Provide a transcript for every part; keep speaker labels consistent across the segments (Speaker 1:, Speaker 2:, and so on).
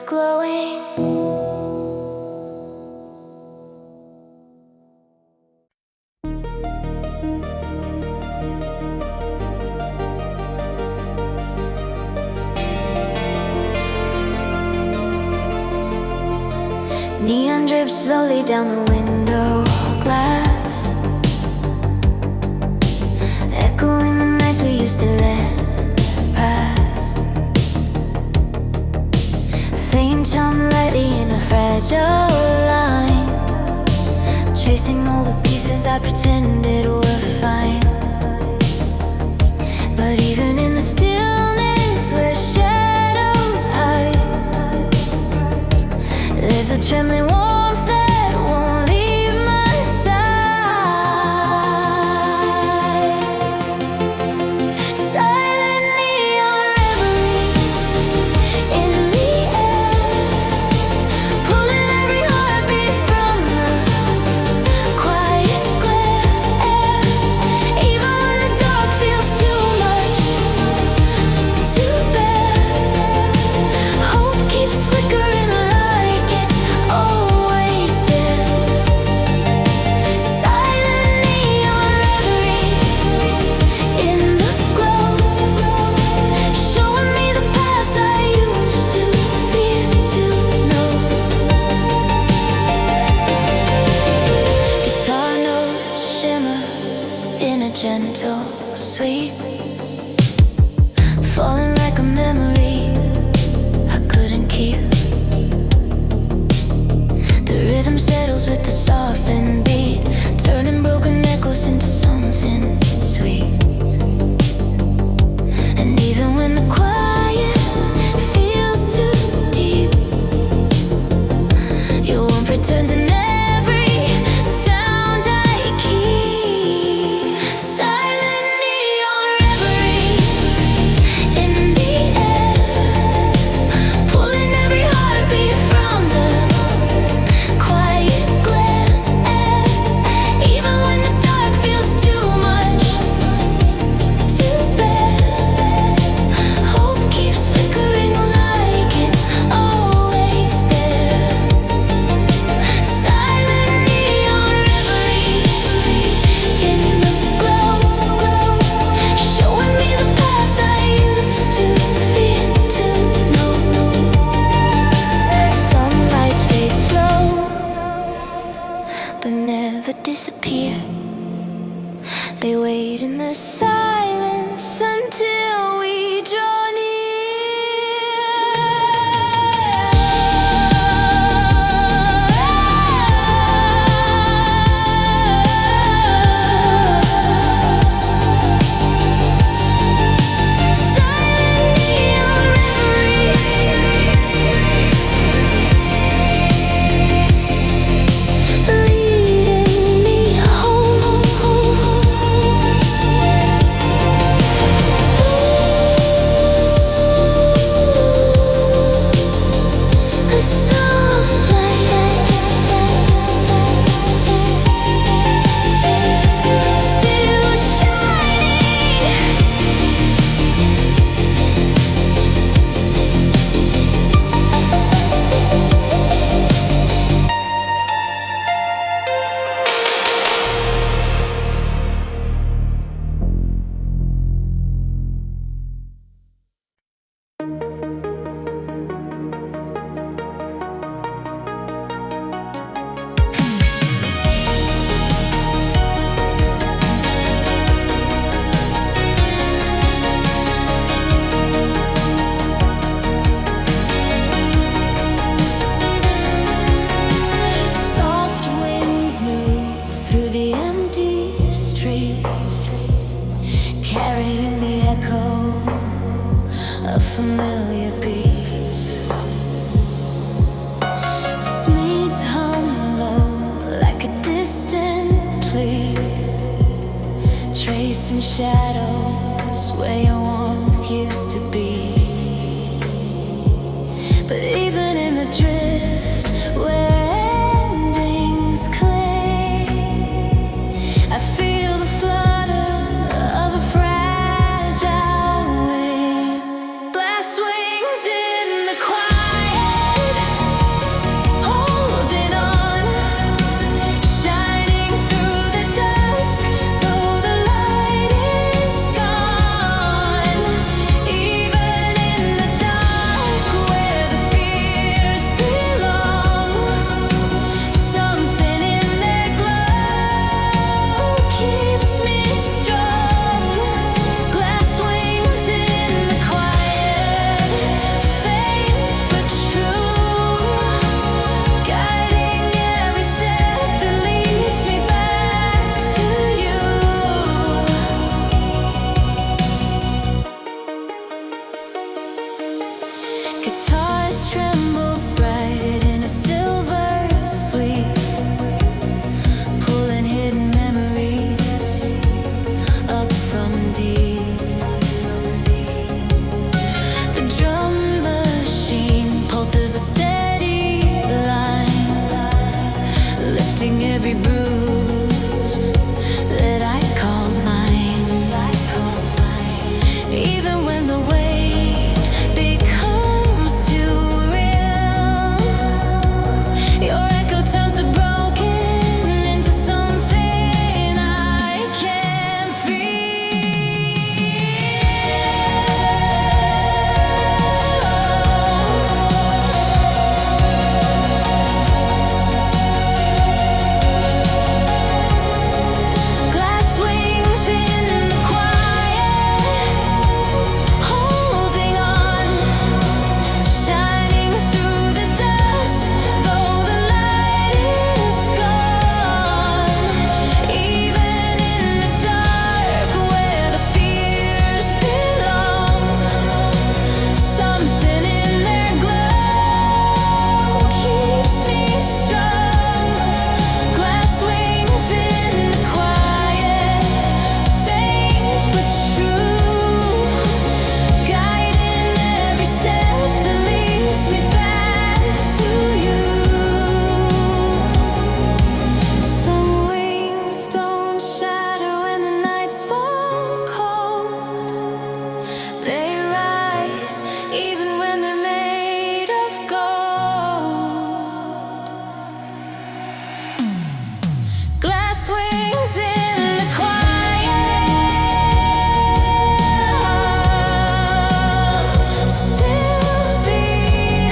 Speaker 1: glowing. Neon drips slowly down the window glass, echoing the nights we used to let pass. Faint hum lightly in a fragile line, tracing all the pieces I pretended were fine. But even in the stillness where shadows hide, there's a trembling warmth that won't leave my side. Silent neon reverie in the air, pulling every heartbeat from the quiet glare. Even when the dark feels too much to bear, hope keeps flickering like it's always there. Silent neon reverie in the glow, showing me the past I used to fear to know. Guitar notes shimmer in a gentle sweep, falling like a memory I couldn't keep. The rhythm settles with the softened beat, turning broken echoes into something sweet. And even when the quiet feels too deep, your warmth returns in every sound I keep. Silent neon reverie in the air, pulling every heartbeat from the quiet glare. Even when the dark feels too much to bear, hope keeps flickering like it's always there. Silent neon reverie in the glow, showing me the paths I used to fear to know. Some lights fade slow, but never disappear. They wait in the silence until we draw near. Silent neon reverie, leading me home. A soft light, still shining. Soft winds move through the empty streets, carrying the echo of familiar beats. Smeeds hum low like a distant plea, tracing shadows where your warmth used to be. But even in the drift where endings cling, I feel the flutter of a fragile wing. Glass wings in the quiet, Guitars tremble bright in a silver sweep, pulling hidden memories up from deep. The drum machine pulses a steady line, lifting every bruise that I called mine. Even when the weight becomes too real, your echo turns a broken into something I can Glass wings in the quiet, holding on, shining through the dust, though the light is gone. Even in the dark, where the fears belong, something in their glow keeps me strong. Glass wings in the quiet, faint but true, guiding every step that leads me back to you. Some wings don't shatter when the nights fall cold. They rise even when they're made of gold. Glass wings in the quiet, still beating.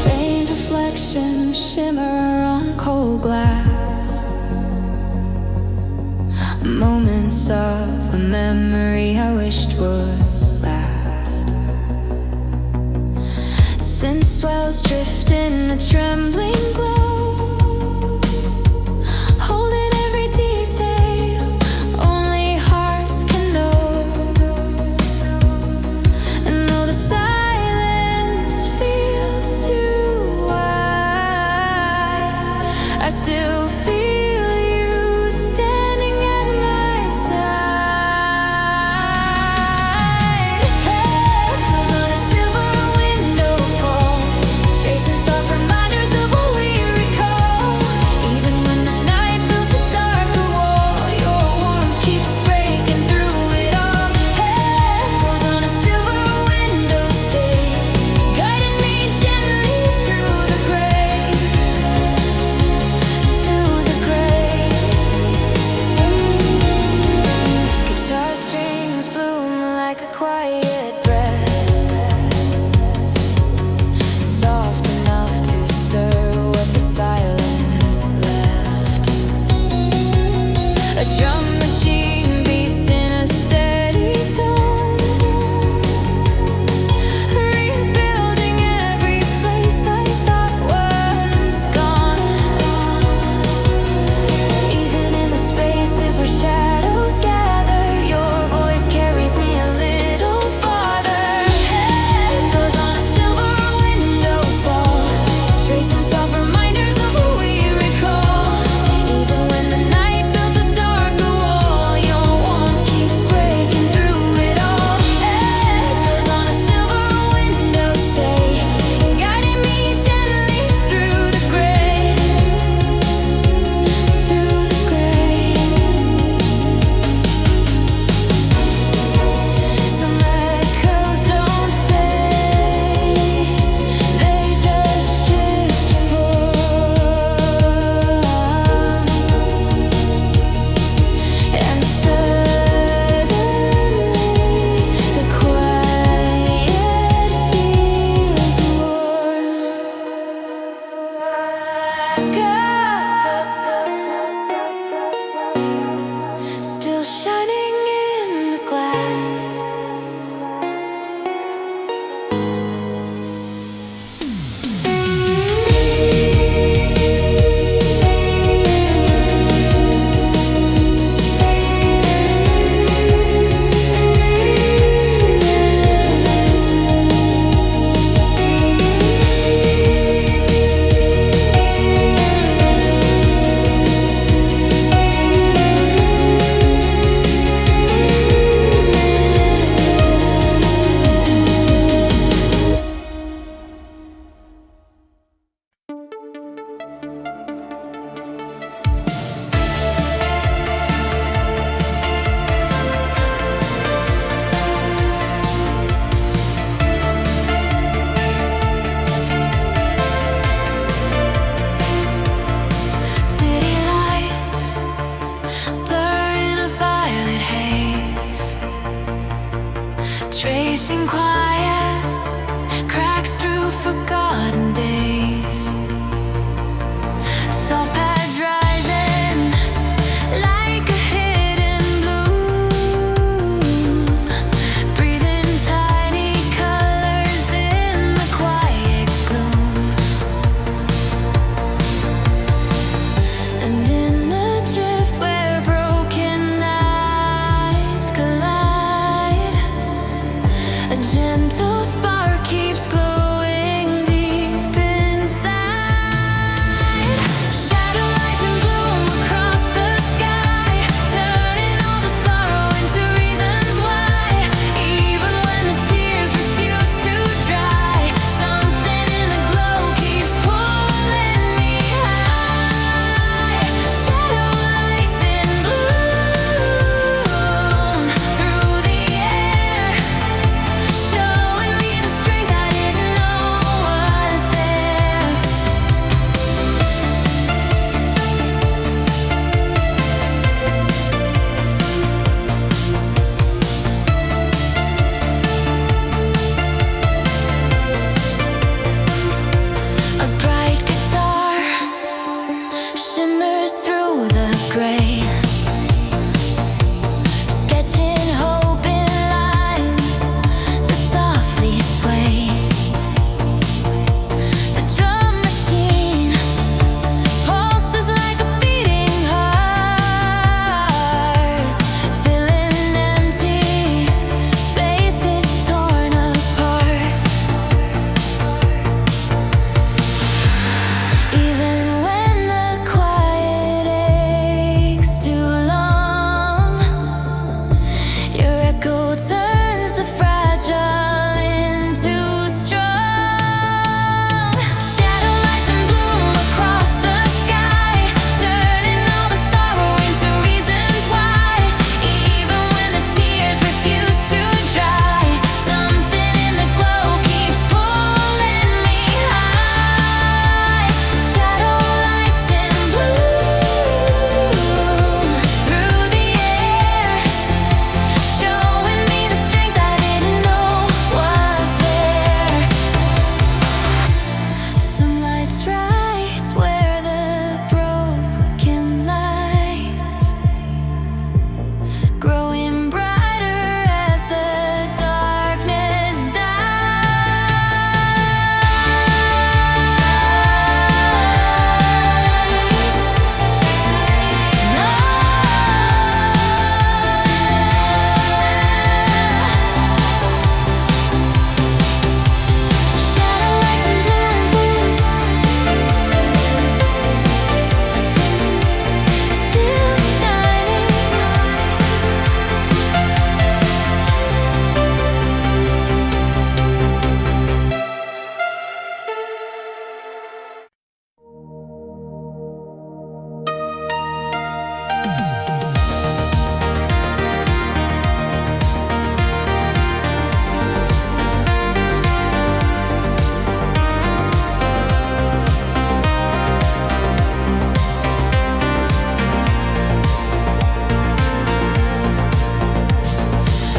Speaker 1: Faint reflection shimmer on cold glass, moments of a memory I wished would last. Synth swells drift in the trembling glow, holding every detail only hearts can know. And though the silence feels too wide, I still feel you standing at my side. Close on a silver window fall, tracing soft reminders of what we recall. Even when the night builds a darker wall, your warmth keeps breaking through it all. Close on a silver window stay, guiding me gently through the gray, through the gray. Guitar strings bloom like a quiet breath, soft enough to stir what the silence left. A drum machine beats in a steady tone, rebuilding every place I thought was gone. Even in the spaces where shadows gather, your voice carries me a little farther. Echoes on a silver window fall, tracing soft reminders of what we recall. Even when the night builds a darker wall, pace, tracing quiet cracks through forgotten days. Soft pads rising like a hidden bloom, breathing tiny colors in the quiet gloom. And in the drift where broken nights collide, a gentle spark keeps glowing deep inside. Shadow lights in bloom across the sky, turning all the sorrow into reasons why. Even when the tears refuse to dry, something in the glow keeps pulling me high. Shadow lights in bloom through the air, showing me the strength I didn't know was there. A bright guitar shimmers through the gray, sketching hope in lines that softly sway. The drum machine pulses like a beating heart, filling empty spaces torn apart. Even when the quiet aches too long, your echo turns the fragile into strong. Shadow lights in bloom across the sky, turning all the sorrow into reasons why. Even when the tears refuse to dry, something in the glow keeps pulling me high. Shadow lights in bloom through the air, showing me the strength I didn't know was there. Some lights rise where the broken lights, growing brighter as the darkness dies. Shadow lights in bloom, still shining.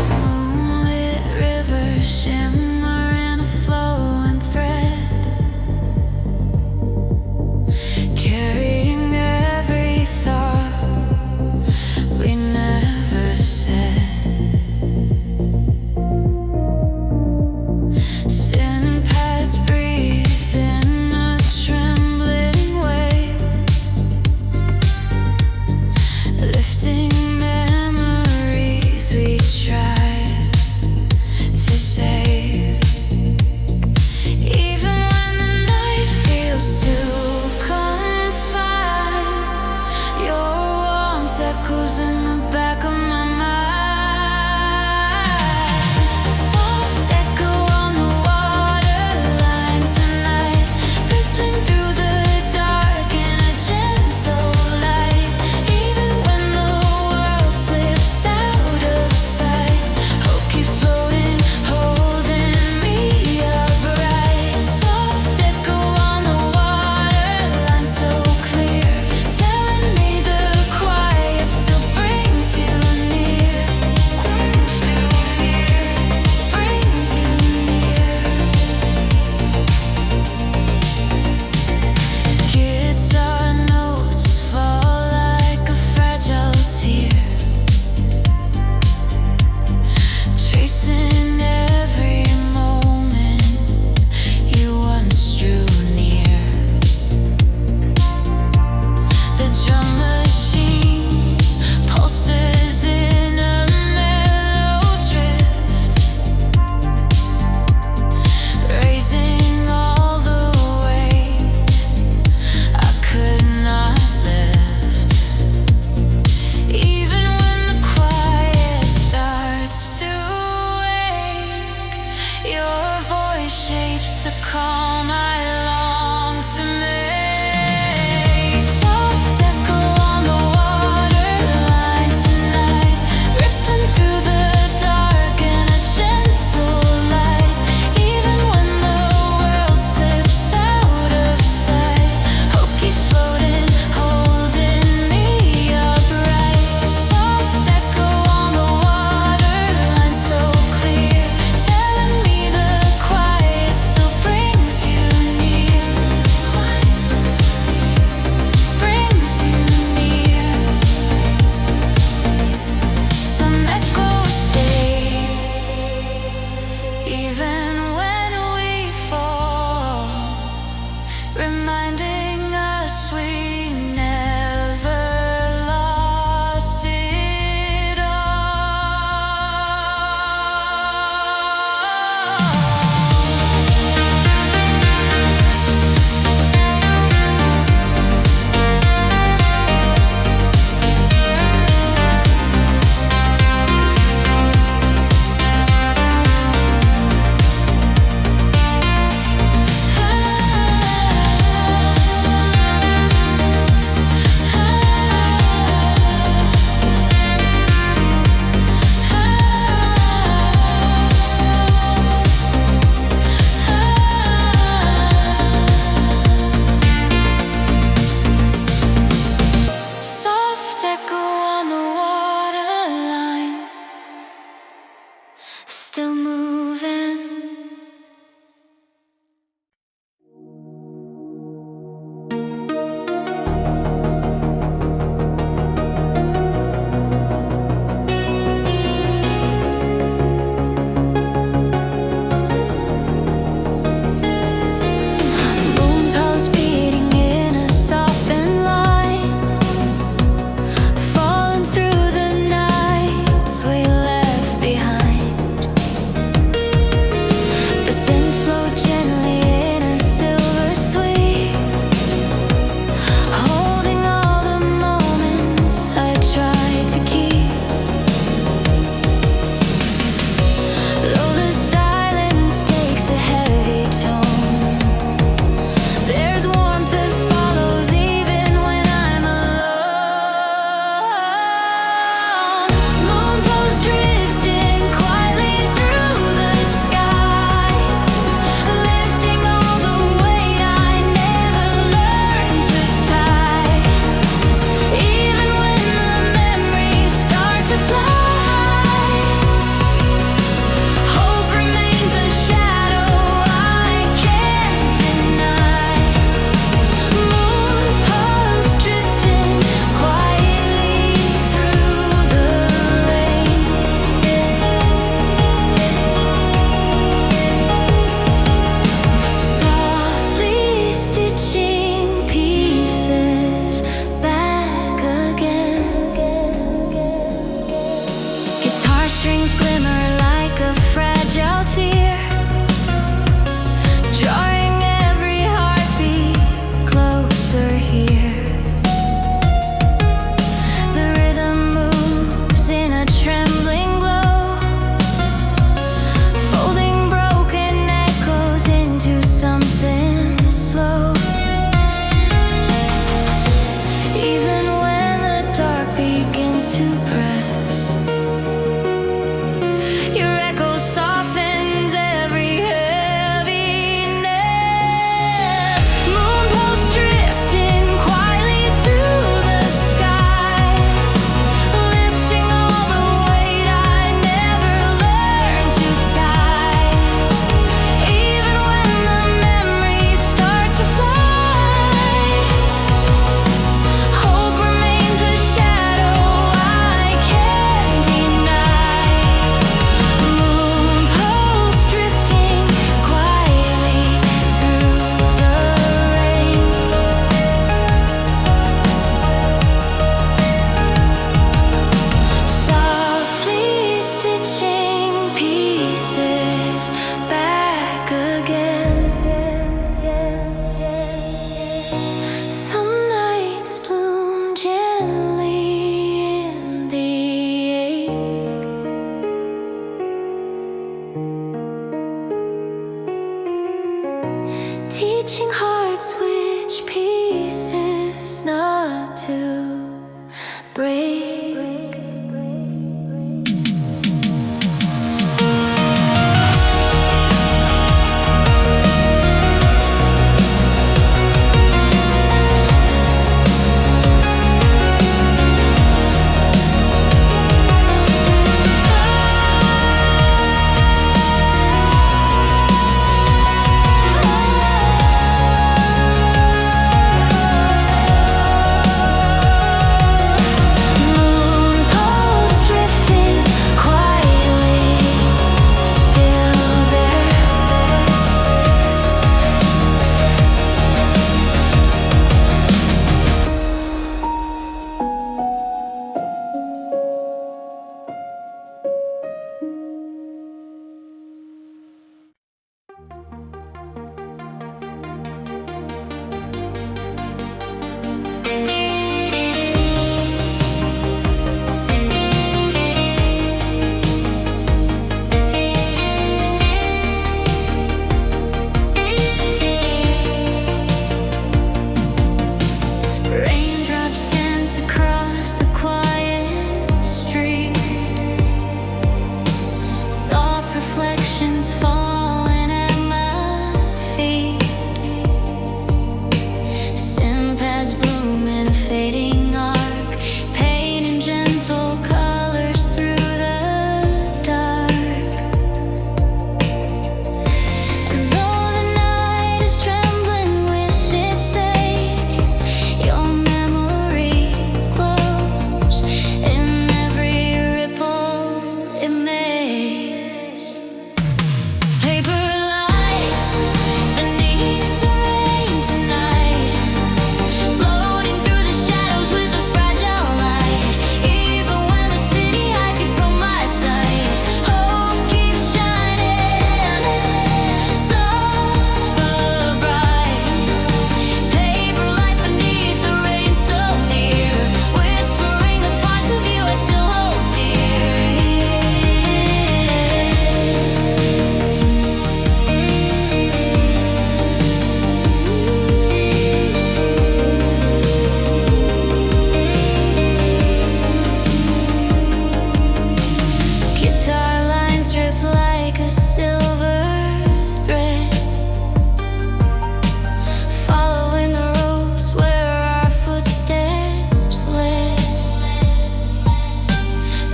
Speaker 1: Moonlit rivers shimmer in a flowing thread, carrying every thought we never said. Synth pads breathe in a trembling wave, lifting memories we tried to save. Even when the night feels too confined, your warmth echoes in the back of my mind. Soft echo on the waterline tonight, rippling through the dark in a gentle light. Even when the world slips out of sight, hope keeps floating, holding me upright. Soft echo on the waterline, so clear, telling me the quiet still brings you calm I long to make. Soft echo on the waterline tonight, ripping through the dark in a gentle light. Even when the world slips out of sight, hope keeps floating, holding me upright. Soft echo on the waterline, so clear, telling me the quiet still brings you near, brings you near. Some echoes stay, even when we fall, reminding us we never lost it Soft echo on the waterline, still moving. Moon pulse beating in a softened line, falling through the nights we left behind. The synth flow gently in a silver sweep, holding all the moments I tried to keep. Though the silence takes a heavy tone, there's warmth that follows even when I'm alone. Moon pulse drifting quietly through the sky, lifting all the weight I never learned to tie. Even when the memories start to fly, hope remains a shadow I can't deny. Moon pulse drifting quietly through the rain. Softly stitching pieces back again. Guitar strings glimmer like a fragile tear, drawing every heartbeat closer here. The rhythm moves in a trembling glow, folding broken echoes into something slow. Even when the dark begins to press, your echoes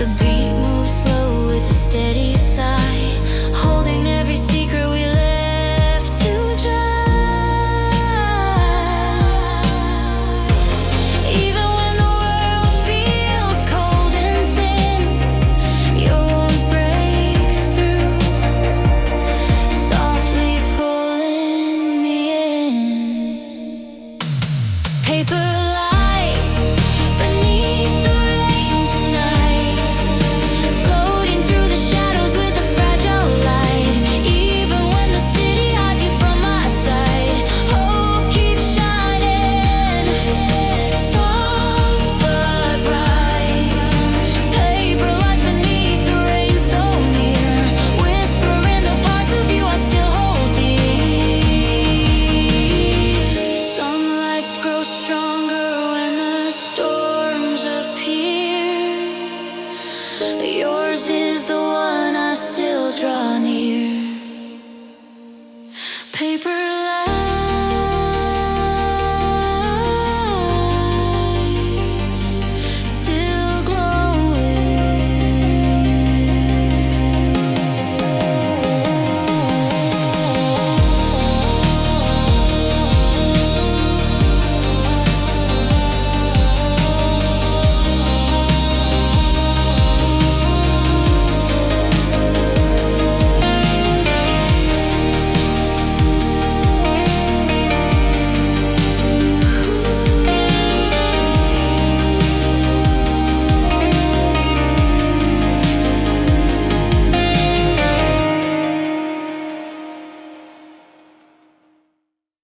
Speaker 1: The beat moves slow with a steady sigh, holding every secret we left to dry. Even when the world feels cold and thin, your warmth breaks through, softly pulling me in. Paper lies beneath the rain tonight, floating through the shadows with a fragile light. Even when the city hides you from my sight, hope keeps shining, soft but bright. Paper lies beneath the rain so near, whispering the parts of you I still hold dear. Some lights grow stronger when the storms appear. Yours is the one I still draw near. Paper